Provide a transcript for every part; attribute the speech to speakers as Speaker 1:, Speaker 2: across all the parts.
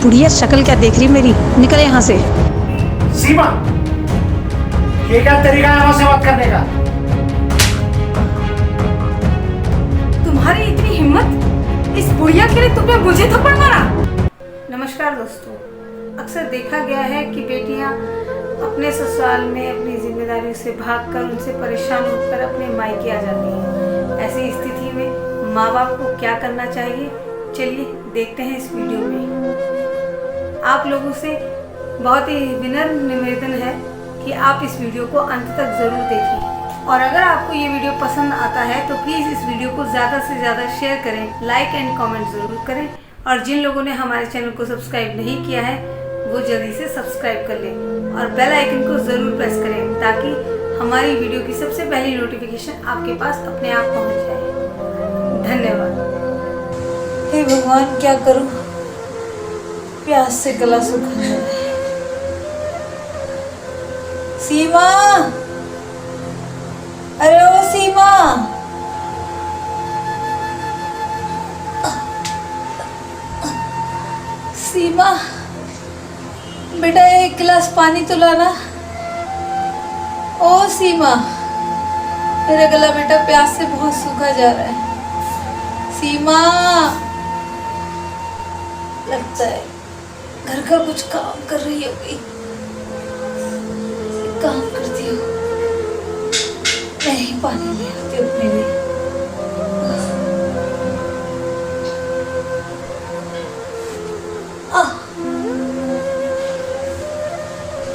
Speaker 1: बुढ़िया शक्ल क्या देख रही मेरी, निकल यहाँ से।
Speaker 2: सीमा, ये क्या तरीका है हमसे बात करने का?
Speaker 3: तुम्हारी इतनी हिम्मत, इस बुढ़िया के लिए तुमने मुझे थप्पड़ मारा। नमस्कार दोस्तों, अक्सर देखा गया है कि बेटियां अपने ससुराल में अपनी जिम्मेदारियों से भागकर, उनसे परेशान होकर अपने मायके आ जाती हैं। ऐसी स्थिति में माँ बाप को क्या करना चाहिए, चलिए देखते हैं इस वीडियो में। आप लोगों से बहुत ही विनम्र निवेदन है कि आप इस वीडियो को अंत तक ज़रूर देखें, और अगर आपको ये वीडियो पसंद आता है तो प्लीज़ इस वीडियो को ज़्यादा से ज़्यादा शेयर करें, लाइक एंड कमेंट ज़रूर करें, और जिन लोगों ने हमारे चैनल को सब्सक्राइब नहीं किया है वो जल्दी से सब्सक्राइब कर लें और बेल आइकन को ज़रूर प्रेस करें ताकि हमारी वीडियो की सबसे पहली नोटिफिकेशन आपके पास अपने आप पहुंच जाए। धन्यवाद।
Speaker 4: हे भगवान, क्या करूं, प्यास से गला सूखा है। सीमा, अरे ओ सीमा, सीमा बेटा एक गिलास पानी तो लाना। ओ सीमा, मेरा गला बेटा प्यास से बहुत सूखा जा रहा है। सीमा, लगता है घर का कुछ काम कर रही होगी। काम करती हूँ, मैं ही पानी ले आती हूँ अपने लिए।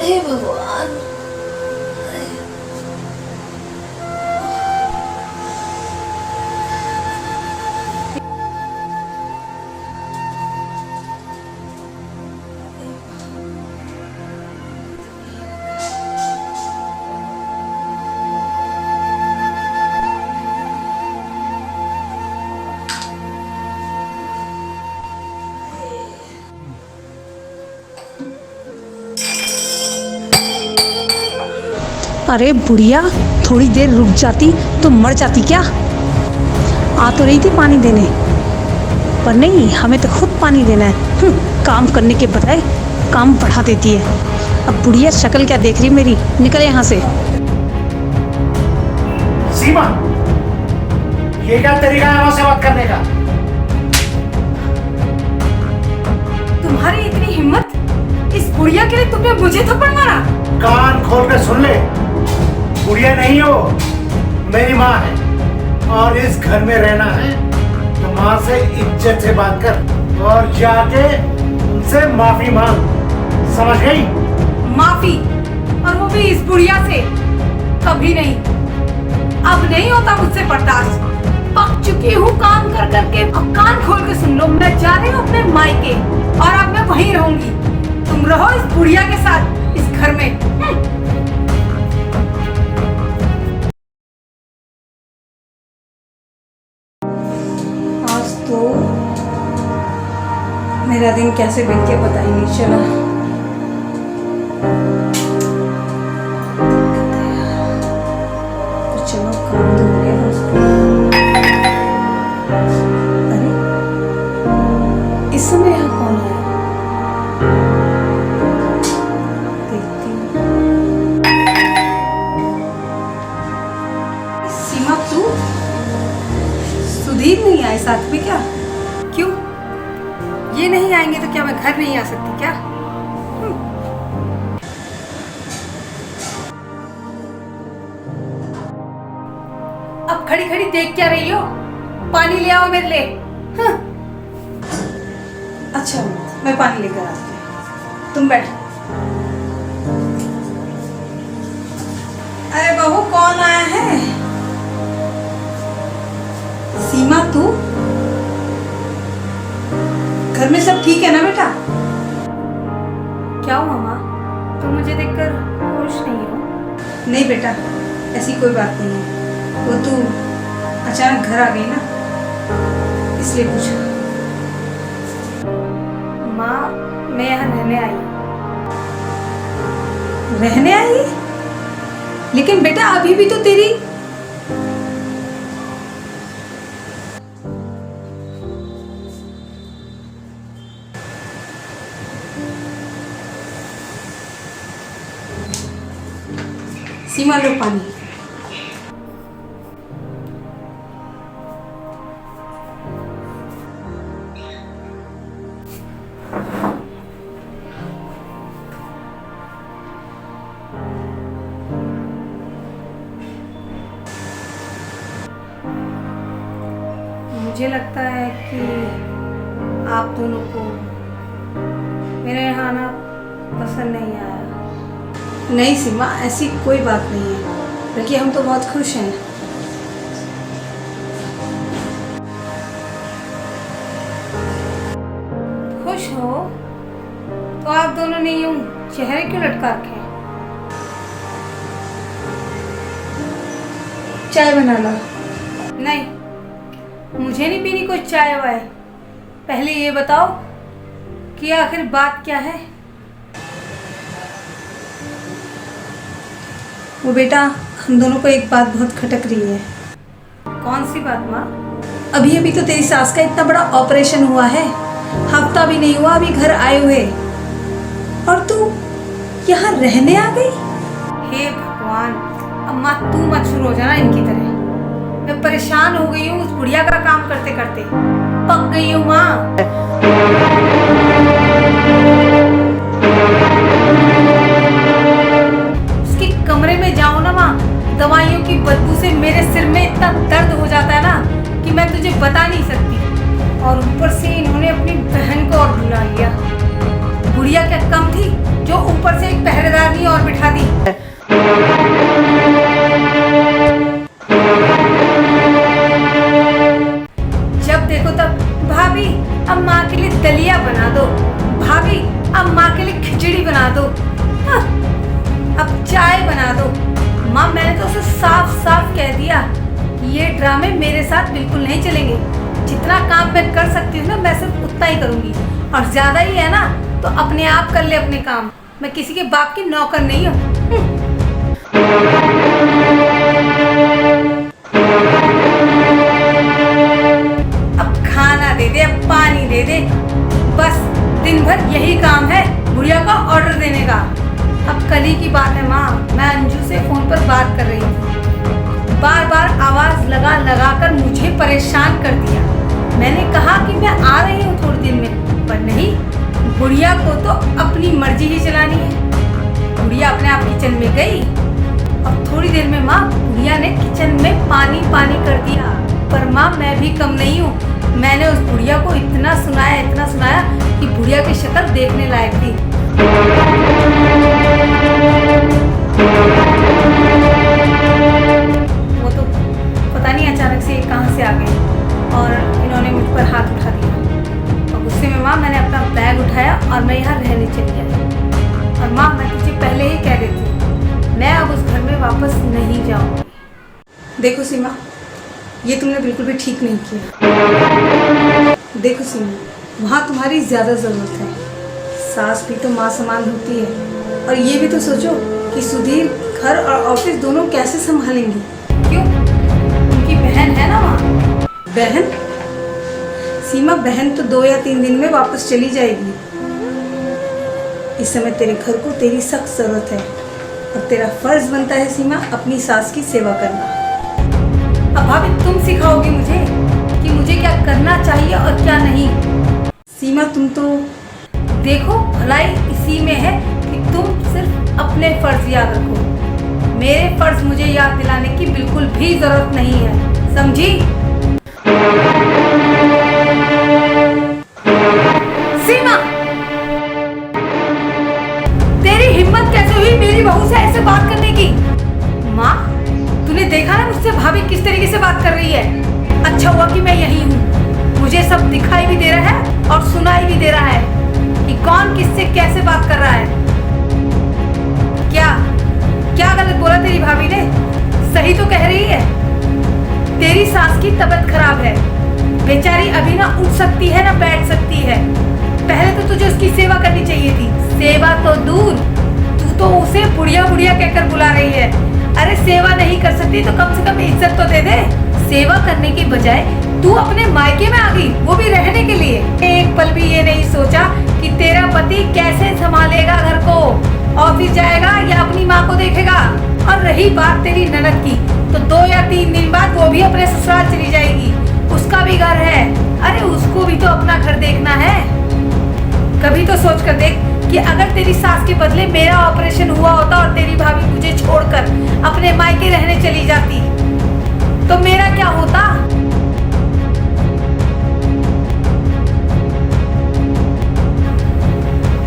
Speaker 4: हे भगवान,
Speaker 1: अरे बुढ़िया, थोड़ी देर रुक जाती तो मर जाती क्या। आ तो रही थी पानी देने, पर नहीं, हमें तो खुद पानी देना है। काम करने के बजाय काम बढ़ा देती है। अब बुढ़िया शक्ल क्या देख रही मेरी, निकल यहाँ से।
Speaker 2: सीमा, ये क्या तरीका है हमसे बात करने का?
Speaker 3: तुम्हारी इतनी हिम्मत, इस बुढ़िया के लिए तुमने मुझे थप्पड़ मारा।
Speaker 2: कान खोल कर सुन ले, बुढ़िया नहीं हो, मेरी माँ है, और इस घर में रहना है तो माँ से इज्जत से बात कर और जाके उनसे माफी मांग, समझ गई?
Speaker 3: माफी? और वो भी इस बुढ़िया से? कभी नहीं, अब नहीं होता मुझसे बर्दाश्त। पक चुकी हूँ काम कर करके। अब कान खोल के सुन लो, मैं जा रही हूँ अपने मायके, और अब मैं वहीं रहूंगी। तुम रहो इस बुढ़िया के साथ इस घर में।
Speaker 4: आज तो मेरा दिन कैसे बीत गया पता ही नहीं चला। तो चलो, काम तो हो गया उसको। अरे इस समय यहाँ कौन आया? देखती हूँ।
Speaker 3: सीमा, तू? सुधीर नहीं आए साथ में क्या? क्यों? ये नहीं आएंगे तो क्या मैं घर नहीं आ सकती क्या? अब खड़ी खड़ी देख क्या रही हो? पानी ले आओ मेरे लिए।
Speaker 4: अच्छा, मैं पानी लेकर आती हूँ, तुम बैठो। अरे बहू, कौन आया है? सीमा, तू? घर में सब ठीक है ना बेटा?
Speaker 3: क्या हुआ माँ, तुम मुझे देखकर खुश नहीं हो?
Speaker 4: नहीं बेटा, ऐसी कोई बात नहीं है। वो तू अचानक घर आ गई ना, इसलिए पूछा।
Speaker 3: माँ, मैं यहाँ रहने आई हूँ।
Speaker 4: रहने आई? लेकिन बेटा अभी भी तो तेरी सीमा लो पानी।
Speaker 3: मुझे लगता है कि आप दोनों को मेरे यहाँ आना पसंद नहीं आया।
Speaker 4: नहीं सीमा, ऐसी कोई बात नहीं है, बल्कि हम तो बहुत खुश हैं।
Speaker 3: खुश हो तो आप दोनों ने यूं चेहरे क्यों लटका रखे हैं?
Speaker 4: चाय बना ला।
Speaker 3: नहीं, मुझे नहीं पीनी कोई चाय वाय। पहले ये बताओ कि आखिर बात क्या है?
Speaker 4: वो बेटा, हम दोनों को एक बात बहुत खटक रही है।
Speaker 3: कौन सी बात माँ?
Speaker 4: अभी अभी तो तेरी सास का इतना बड़ा ऑपरेशन हुआ है, हफ्ता भी नहीं हुआ अभी घर आए हुए, और तू यहाँ रहने आ गई।
Speaker 3: हे भगवान, अब माँ तू मत शुरू हो जाना इनकी तरह। मैं परेशान हो गई हूँ उस बुढ़िया का काम करते करते, पक गई हूँ माँ। उसके कमरे में जाओ ना माँ, दवाइयों की बदबू से मेरे सिर में इतना दर्द हो जाता है ना कि मैं तुझे बता नहीं सकती। और ऊपर से इन्होंने अपनी बहन को और बुला लिया। बुढ़िया क्या कम थी जो ऊपर से एक पहरेदारनी और बिठा दी। जब देखो तब भाभी अब माँ के लिए दलिया बना दो, भाभी अब माँ के लिए खिचड़ी बना दो, हाँ, अब चाय बना दो। माँ मैंने तो उसे साफ साफ कह दिया कि ये ड्रामे मेरे साथ बिल्कुल नहीं चलेंगे। जितना काम मैं कर सकती हूँ ना, मैं सिर्फ उतना ही करूँगी, और ज्यादा ही है ना तो अपने आप कर ले अपने काम। मैं किसी के बाप की नौकर नहीं हूँ। अब खाना दे दे, अब पानी दे दे, बस दिन भर यही काम है बुढ़िया का ऑर्डर देने का। अब कल ही की बात है माँ, मैं अंजू से फोन पर बात कर रही थी। बार बार आवाज लगा लगा कर मुझे परेशान कर दिया। मैंने कहा कि मैं आ रही हूँ थोड़ी देर में, पर नहीं, बुढ़िया को तो अपनी मर्जी ही चलानी है। बुढ़िया अपने आप किचन में गई, और थोड़ी देर में माँ बुढ़िया ने किचन में पानी पानी कर दिया। पर माँ मैं भी कम नहीं हूँ, मैंने उस बुढ़िया को इतना सुनाया कि बुढ़िया की शक्ल देखने लायक थी। वो तो पता नहीं अचानक से कहाँ से आ गए और इन्होंने मुझ पर हाथ उठा दिया। और गुस्से में माँ मैंने अपना बैग उठाया और मैं यहाँ रहने चली आई। और माँ मैं तुझे पहले ही कह देती हूँ, मैं अब उस घर में वापस नहीं जाऊँगी।
Speaker 4: देखो सीमा, ये तुमने बिल्कुल भी ठीक नहीं किया। देखो सीमा, वहाँ तुम्हारी ज़्यादा ज़रूरत है। सास भी तो माँ समान होती है। और ये भी तो सोचो कि सुधीर घर और ऑफिस दोनों कैसे संभालेंगी।
Speaker 3: क्यों? उनकी बहन है ना माँ।
Speaker 4: बहन? सीमा, बहन तो 2 या 3 दिन में वापस चली जाएगी। इस समय तेरे घर को तेरी सख्त ज़रूरत है, और तेरा फर्ज बनता है सीमा अपनी सास की सेवा करना।
Speaker 3: अब भाभी तुम सिखाओगी मुझे कि मुझे क्या करना चाहिए और क्या नहीं।
Speaker 4: सीमा तुम तो
Speaker 3: देखो, भलाई इसी में है कि तुम सिर्फ अपने फर्ज याद रखो। मेरे फर्ज मुझे याद दिलाने की बिल्कुल भी जरूरत नहीं है, समझी? सीमा, तेरी हिम्मत कैसे हुई मेरी बहू से ऐसे बात करने की? माँ, तूने देखा ना मुझसे भाभी किस तरीके से बात कर रही है। अच्छा हुआ कि मैं यही हूँ, मुझे सब दिखाई भी दे रहा है और सुनाई भी दे रहा है कि कौन किससे कैसे बात कर रहा है। क्या क्या गलत बोला तेरी भाभी ने? सही तो कह रही है। तेरी सास की तबीयत खराब है, बेचारी अभी ना उठ सकती है ना बैठ सकती है। पहले तो तुझे उसकी सेवा करनी चाहिए थी। सेवा तो दूर, तू तो उसे बुढ़िया बुढ़िया कहकर बुला रही है। अरे सेवा नहीं कर सकती तो कम से कम इज्जत तो दे दे। सेवा करने की बजाय तू अपने मायके में आ गई, वो भी रहने के लिए। एक पल भी ये नहीं सोचा कि तेरा पति कैसे संभालेगा घर को। ऑफिस जाएगा या अपनी माँ को देखेगा? और रही बात तेरी ननद की, तो 2 या 3 दिन बाद वो भी अपने ससुराल चली जाएगी। उसका भी घर है, अरे उसको भी तो अपना घर देखना है। कभी तो सोच कर देख कि अगर तेरी सास के बदले मेरा ऑपरेशन हुआ होता और तेरी भाभी मुझे छोड़कर अपने मायके रहने चली जाती, तो मेरा क्या होता?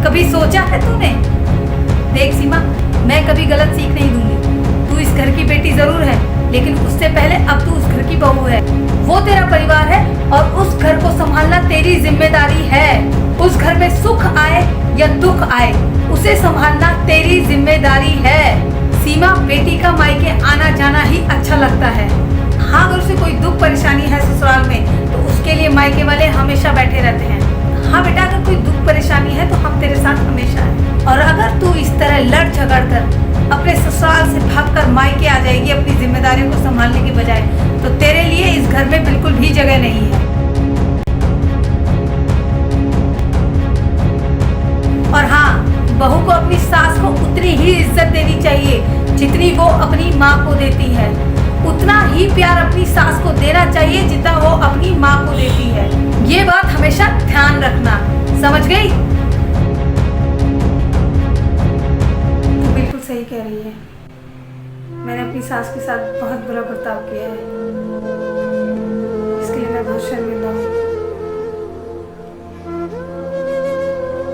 Speaker 3: कभी सोचा है तूने? देख सीमा, मैं कभी गलत सीख नहीं दूंगी। तू इस घर की बेटी जरूर है, लेकिन उससे पहले अब तू उस घर की बहू है। वो तेरा परिवार है और उस घर को संभालना तेरी जिम्मेदारी है। उस घर में सुख आए या दुख आए, उसे संभालना तेरी जिम्मेदारी है। सीमा, बेटी का मायके आना जाना ही अच्छा लगता है। हाँ, अगर उसे कोई दुख परेशानी है ससुराल में, तो उसके लिए मायके वाले हमेशा बैठे रहते हैं। हाँ बेटा, अगर कोई दुख परेशानी है तो हम तेरे साथ हमेशा हैं। और अगर तू इस तरह लड़ झगड़ कर अपने ससुराल से भागकर मायके आ जाएगी अपनी जिम्मेदारियों को संभालने के बजाय, तो तेरे लिए इस घर में बिल्कुल भी जगह नहीं है। और हाँ, बहू को अपनी सास को उतनी ही इज्जत देनी चाहिए जितनी वो अपनी माँ को देती है। उतना ही प्यार अपनी सास को देना चाहिए जितना वो अपनी माँ को देती है। ये बात हमेशा ध्यान रखना, समझ गई?
Speaker 4: तू बिल्कुल सही कह रही है। मैंने अपनी सास के साथ बहुत बुरा बर्ताव किया है, इसके लिए मैं बहुत शर्मिंदा हूँ।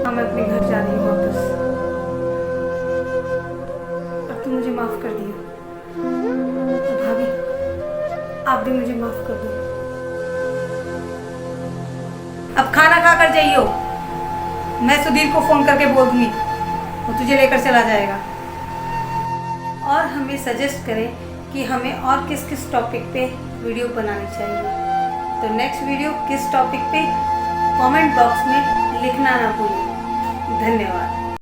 Speaker 4: हाँ, मैं अपने घर जा रही हूँ वापस। अब तू मुझे माफ कर दिया। तो भाभी, आप भी मुझे माफ कर दो।
Speaker 3: अब खाना खा कर जाइयो। मैं सुधीर को फोन करके बोल दूंगी, वो तुझे लेकर चला जाएगा।
Speaker 4: और हमें सजेस्ट करें कि हमें और किस किस टॉपिक पे वीडियो बनानी चाहिए। तो नेक्स्ट वीडियो किस टॉपिक पे, कमेंट बॉक्स में लिखना ना भूलें। धन्यवाद।